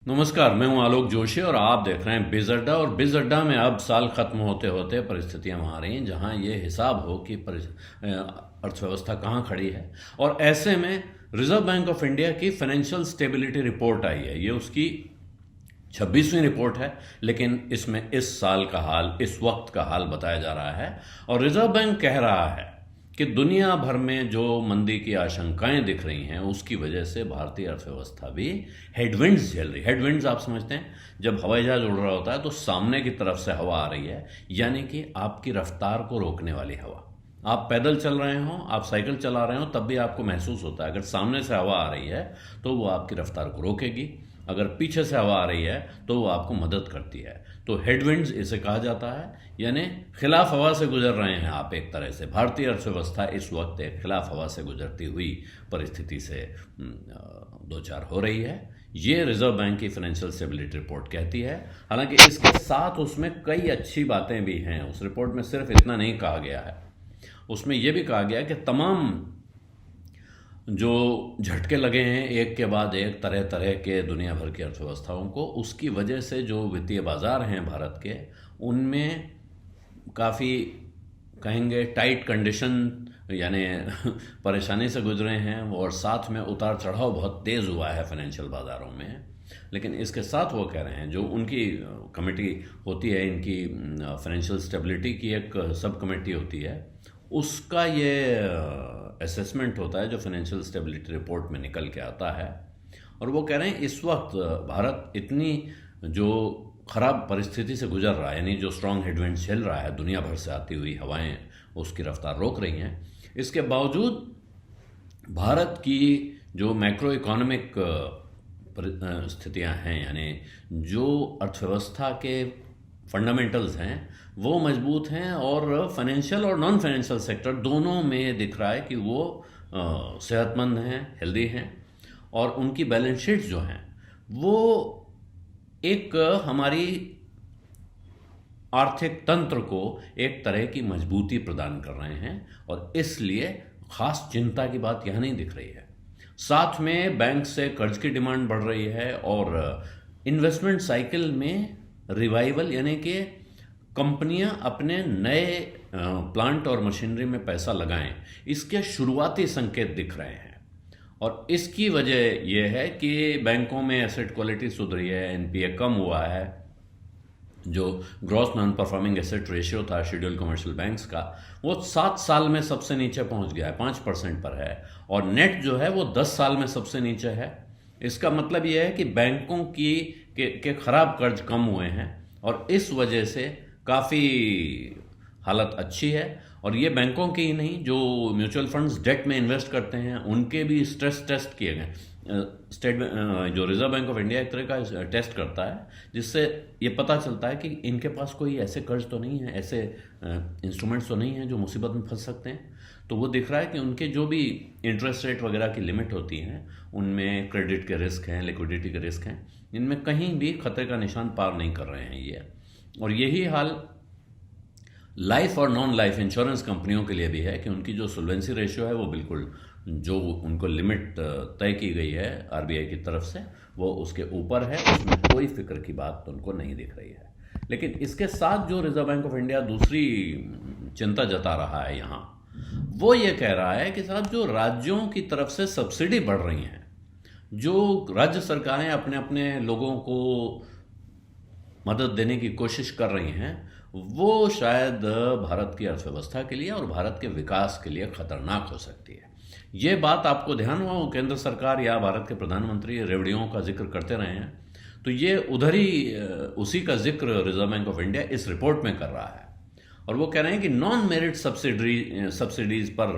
नमस्कार, मैं हूं आलोक जोशी और आप देख रहे हैं बिज अड्डा। और बिज अड्डा में अब साल खत्म होते होते परिस्थितियां वहां आ रही हैं जहां ये हिसाब हो कि अर्थव्यवस्था कहां खड़ी है। और ऐसे में रिजर्व बैंक ऑफ इंडिया की फाइनेंशियल स्टेबिलिटी रिपोर्ट आई है। ये उसकी 26वीं रिपोर्ट है, लेकिन इसमें इस साल का हाल, इस वक्त का हाल बताया जा रहा है। और रिजर्व बैंक कह रहा है कि दुनिया भर में जो मंदी की आशंकाएं दिख रही हैं उसकी वजह से भारतीय अर्थव्यवस्था भी हेडविंड्स झेल रही है। हेडविंड्स आप समझते हैं, जब हवाई जहाज उड़ रहा होता है तो सामने की तरफ से हवा आ रही है, यानी कि आपकी रफ्तार को रोकने वाली हवा। आप पैदल चल रहे हो, आप साइकिल चला रहे हो, तब भी आपको महसूस होता है अगर सामने से हवा आ रही है तो वो आपकी रफ्तार को रोकेगी, अगर पीछे से हवा आ रही है तो वो आपको मदद करती है। तो हेडविंड्स इसे कहा जाता है, यानी खिलाफ हवा से गुजर रहे हैं आप एक तरह से। भारतीय अर्थव्यवस्था इस वक्त एक खिलाफ हवा से गुजरती हुई परिस्थिति से दो चार हो रही है। ये रिजर्व बैंक की फाइनेंशियल स्टेबिलिटी रिपोर्ट कहती है। हालांकि इसके साथ उसमें कई अच्छी बातें भी हैं। उस रिपोर्ट में सिर्फ इतना नहीं कहा गया है, उसमें यह भी कहा गया कि तमाम जो झटके लगे हैं एक के बाद एक तरह तरह के दुनिया भर की अर्थव्यवस्थाओं को, उसकी वजह से जो वित्तीय बाजार हैं भारत के, उनमें काफ़ी कहेंगे टाइट कंडीशन, यानी परेशानी से गुजरे हैं। और साथ में उतार चढ़ाव बहुत तेज़ हुआ है फाइनेंशियल बाज़ारों में। लेकिन इसके साथ वो कह रहे हैं, जो उनकी कमेटी होती है, इनकी फाइनेंशियल स्टेबिलिटी की एक सब कमेटी होती है, उसका ये असेसमेंट होता है जो फाइनेंशियल स्टेबिलिटी रिपोर्ट में निकल के आता है। और वो कह रहे हैं इस वक्त भारत इतनी जो खराब परिस्थिति से गुजर रहा है, यानी जो स्ट्रॉन्ग हेडविंड झेल रहा है, दुनिया भर से आती हुई हवाएं उसकी रफ्तार रोक रही हैं, इसके बावजूद भारत की जो मैक्रो इकोनॉमिक स्थितियां हैं, यानी जो अर्थव्यवस्था के फंडामेंटल्स हैं वो मजबूत हैं। और फाइनेंशियल और नॉन फाइनेंशियल सेक्टर दोनों में दिख रहा है कि वो सेहतमंद हैं, हेल्दी हैं। और उनकी बैलेंस शीट्स जो हैं वो एक हमारी आर्थिक तंत्र को एक तरह की मजबूती प्रदान कर रहे हैं। और इसलिए खास चिंता की बात यह नहीं दिख रही है। साथ में बैंक से कर्ज की डिमांड बढ़ रही है और इन्वेस्टमेंट साइकिल में रिवाइवल, यानी कि कंपनियां अपने नए प्लांट और मशीनरी में पैसा लगाएं, इसके शुरुआती संकेत दिख रहे हैं। और इसकी वजह यह है कि बैंकों में एसेट क्वालिटी सुधरी है, एनपीए कम हुआ है। जो gross non performing asset ratio था शेड्यूल कमर्शियल बैंक्स का, वो 7 साल में सबसे नीचे पहुंच गया है, 5% पर है। और नेट जो है वो 10 साल में सबसे नीचे है। इसका मतलब यह है कि बैंकों के खराब कर्ज कम हुए हैं और इस वजह से काफ़ी हालत अच्छी है। और ये बैंकों की ही नहीं, जो म्यूचुअल फंड्स डेट में इन्वेस्ट करते हैं उनके भी स्ट्रेस टेस्ट किए गए। जो रिजर्व बैंक ऑफ इंडिया एक तरह का टेस्ट करता है, जिससे ये पता चलता है कि इनके पास कोई ऐसे कर्ज तो नहीं है, ऐसे इंस्ट्रूमेंट्स तो नहीं हैं जो मुसीबत में फंस सकते हैं। तो वो दिख रहा है कि उनके जो भी इंटरेस्ट रेट वगैरह की लिमिट होती हैं, उनमें क्रेडिट के रिस्क हैं, लिक्विडिटी के रिस्क हैं, इनमें कहीं भी खतरे का निशान पार नहीं कर रहे हैं ये। और यही हाल लाइफ और नॉन लाइफ इंश्योरेंस कंपनियों के लिए भी है कि उनकी जो सोल्वेंसी रेशियो है वो बिल्कुल, जो उनको लिमिट तय की गई है आरबीआई की तरफ से, वो उसके ऊपर है। उसमें कोई फिक्र की बात तो उनको नहीं दिख रही है। लेकिन इसके साथ जो रिजर्व बैंक ऑफ इंडिया दूसरी चिंता जता रहा है यहाँ, वो ये कह रहा है कि साहब जो राज्यों की तरफ से सब्सिडी बढ़ रही हैं, जो राज्य सरकारें अपने अपने लोगों को मदद देने की कोशिश कर रही हैं, वो शायद भारत की अर्थव्यवस्था के लिए और भारत के विकास के लिए खतरनाक हो सकती है। ये बात आपको ध्यान हुआ, केंद्र सरकार या भारत के प्रधानमंत्री रेवड़ियों का जिक्र करते रहे हैं, तो ये उधर ही उसी का जिक्र रिजर्व बैंक ऑफ इंडिया इस रिपोर्ट में कर रहा है। और वो कह रहे हैं कि नॉन मेरिट सब्सिडीज पर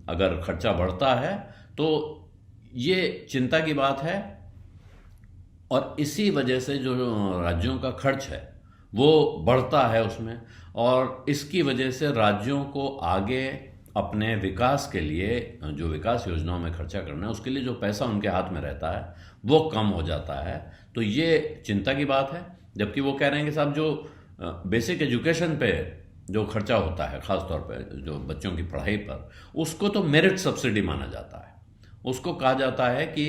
अगर खर्चा बढ़ता है तो ये चिंता की बात है। और इसी वजह से जो राज्यों का खर्च है वो बढ़ता है उसमें, और इसकी वजह से राज्यों को आगे अपने विकास के लिए, जो विकास योजनाओं में खर्चा करना है, उसके लिए जो पैसा उनके हाथ में रहता है वो कम हो जाता है। तो ये चिंता की बात है। जबकि वो कह रहे हैं कि साहब जो बेसिक एजुकेशन पे जो खर्चा होता है, ख़ास तौर पे जो बच्चों की पढ़ाई पर, उसको तो मेरिट सब्सिडी माना जाता है। उसको कहा जाता है कि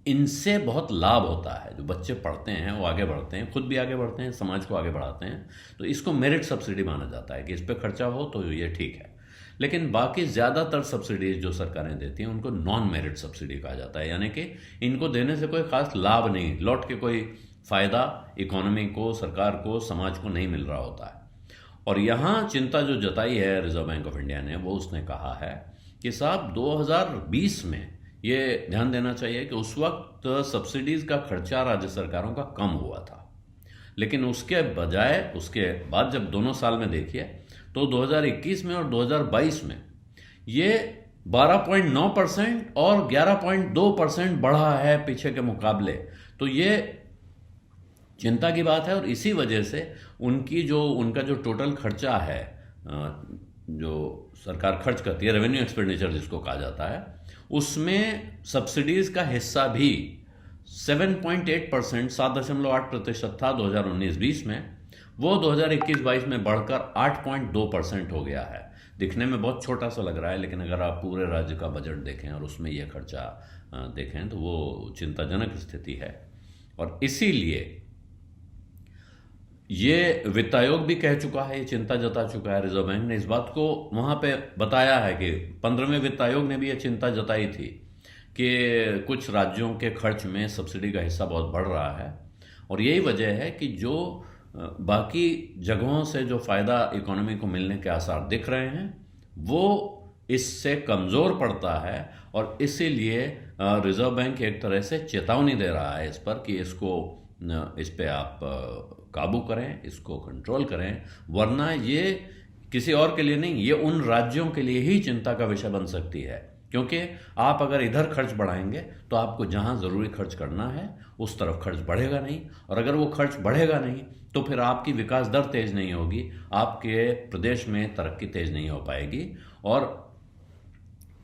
इनसे बहुत लाभ होता है। जो बच्चे पढ़ते हैं वो आगे बढ़ते हैं, खुद भी आगे बढ़ते हैं, समाज को आगे बढ़ाते हैं। तो इसको मेरिट सब्सिडी माना जाता है कि इस पे खर्चा हो तो ये ठीक है। लेकिन बाकी ज़्यादातर सब्सिडीज जो सरकारें देती हैं उनको नॉन मेरिट सब्सिडी कहा जाता है, यानी कि इनको देने से कोई ख़ास लाभ नहीं, लौट के कोई फ़ायदा इकोनॉमी को, सरकार को, समाज को नहीं मिल रहा होता है। और यहाँ चिंता जो जताई है रिजर्व बैंक ऑफ इंडिया ने, वो उसने कहा है कि साहब 2020 में ये ध्यान देना चाहिए कि उस वक्त सब्सिडीज का खर्चा राज्य सरकारों का कम हुआ था, लेकिन उसके बजाय उसके बाद जब दोनों साल में देखिए तो 2021 में और 2022 में ये 12.9% और 11.2% बढ़ा है पीछे के मुकाबले। तो ये चिंता की बात है। और इसी वजह से उनका जो टोटल खर्चा है, जो सरकार खर्च करती है, रेवेन्यू एक्सपेंडिचर जिसको कहा जाता है, उसमें सब्सिडीज का हिस्सा भी 7.8%, 7.8% था 2019-20 में, वो 2021-22 में बढ़कर 8.2% हो गया है। दिखने में बहुत छोटा सा लग रहा है, लेकिन अगर आप पूरे राज्य का बजट देखें और उसमें यह खर्चा देखें तो वो चिंताजनक स्थिति है। और इसीलिए ये वित्त आयोग भी कह चुका है, ये चिंता जता चुका है, रिजर्व बैंक ने इस बात को वहाँ पे बताया है कि 15वें वित्त आयोग ने भी ये चिंता जताई थी कि कुछ राज्यों के खर्च में सब्सिडी का हिस्सा बहुत बढ़ रहा है। और यही वजह है कि जो बाकी जगहों से जो फ़ायदा इकोनॉमी को मिलने के आसार दिख रहे हैं वो इससे कमज़ोर पड़ता है। और इसीलिए रिजर्व बैंक एक तरह से चेतावनी दे रहा है इस पर कि इस पे आप काबू करें, इसको कंट्रोल करें, वरना ये किसी और के लिए नहीं, ये उन राज्यों के लिए ही चिंता का विषय बन सकती है। क्योंकि आप अगर इधर खर्च बढ़ाएंगे तो आपको जहां ज़रूरी खर्च करना है उस तरफ खर्च बढ़ेगा नहीं, और अगर वो खर्च बढ़ेगा नहीं तो फिर आपकी विकास दर तेज़ नहीं होगी, आपके प्रदेश में तरक्की तेज़ नहीं हो पाएगी, और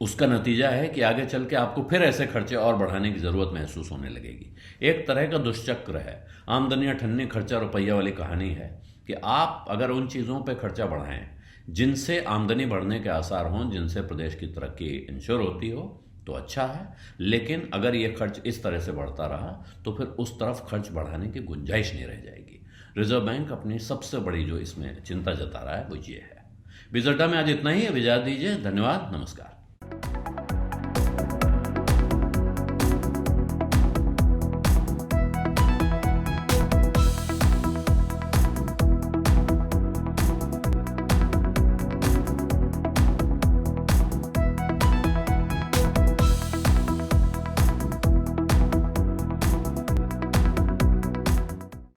उसका नतीजा है कि आगे चल के आपको फिर ऐसे खर्चे और बढ़ाने की ज़रूरत महसूस होने लगेगी। एक तरह का दुष्चक्र है, आमदनी अठन्नी खर्चा रुपया वाली कहानी है कि आप अगर उन चीज़ों पे खर्चा बढ़ाएं जिनसे आमदनी बढ़ने के आसार हों, जिनसे प्रदेश की तरक्की इंश्योर होती हो, तो अच्छा है। लेकिन अगर ये खर्च इस तरह से बढ़ता रहा तो फिर उस तरफ खर्च बढ़ाने की गुंजाइश नहीं रह जाएगी। रिजर्व बैंक अपनी सबसे बड़ी जो इसमें चिंता जता रहा है वो ये है। विजडा में आज इतना ही है, विजा दीजिए, धन्यवाद, नमस्कार।